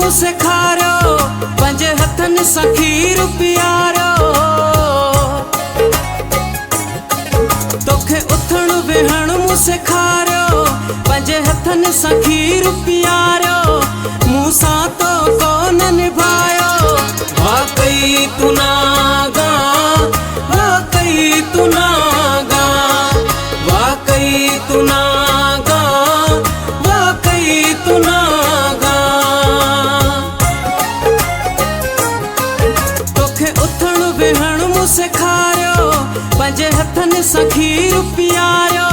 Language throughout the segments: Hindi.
मूं सेखारियो, पंहिंजे हथनि सां खीर पीआरियो। तोखे उथण वेहण मूं सेखारियो, पंहिंजे हथनि सां खीर पीआरियो। मूं सां तो कोन निभायो, वाकई तू नागा, वाकई तू नागा, वाकई तू नागा, वाकई तू नागा। तोखे उथण वेहण मूं सेखारियो, पंहिंजे हथनि सां खीर पीआरियो।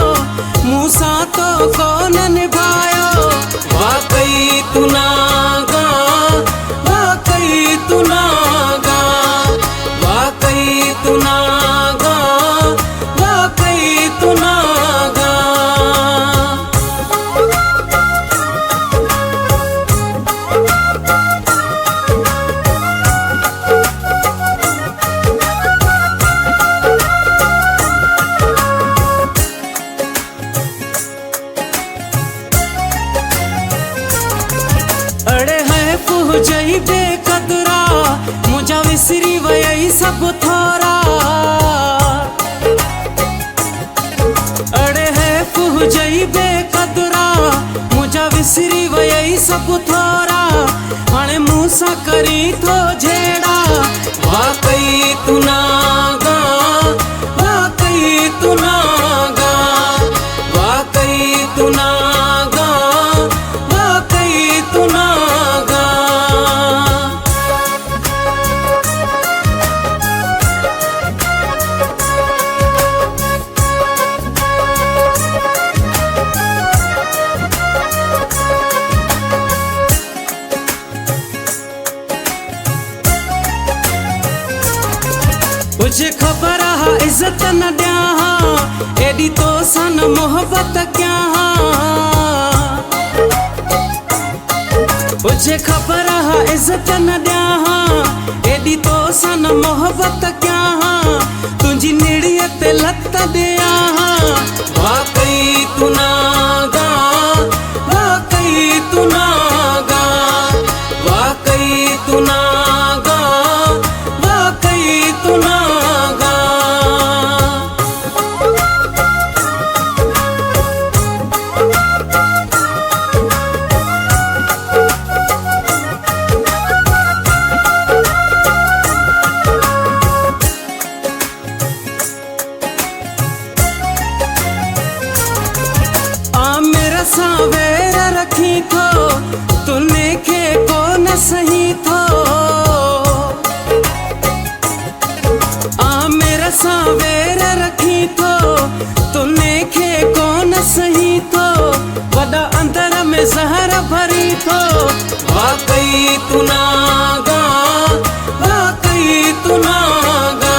मूं सां तो कोन निभायो, वाकई तू नागा, वाकई तू नागा, वाकई तू नागा, वाकई तू नागा। अड़े है पुहजई बेकदरा, मुझा विसरी वयई सब थोरा। अड़े है पुहजई बेकदरा, मुझा विसरी वयई सब थोरा। हाणे मूं सां करी थो झेड़ा, वाकई तू नागा, वाकई तू नागा, वाकई तू नागा, वाकई तू नागा। मुझे खबर हा इज्जत न ॾियां, एॾी तो सां न मोहबत कयां। मुझे खबर हा इज्जत न ॾियां, एॾी तो सां न मोहबत कयां। तुंहिंजी निड़ीअ ते लत ॾियां, वाकई तू नागा, वाकई तू नागा, वाकई तू नागा, वाकई तू नागा। सां वेर रखी थो, तुने खे कोन सही थो। मेरे सां वेर रखी थो, तुने खे कोन सही थो। वॾा अंदर में ज़हर भरी थो, वाकई तू नागा, वाकई तू नागा,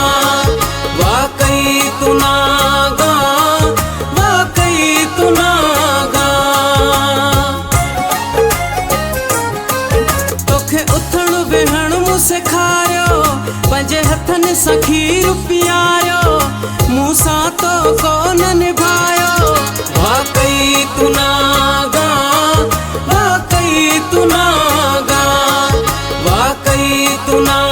वाकई तू नागा, वाकई तू नागा। तोखे उथण वेहण मूं सेखारियो, पंहिंजे हथनि सां खीर पीआरियो। मूं सां तो कोन निभायो, वाकई तू नागा, वाकई तू नागा, वाकई तू नागा।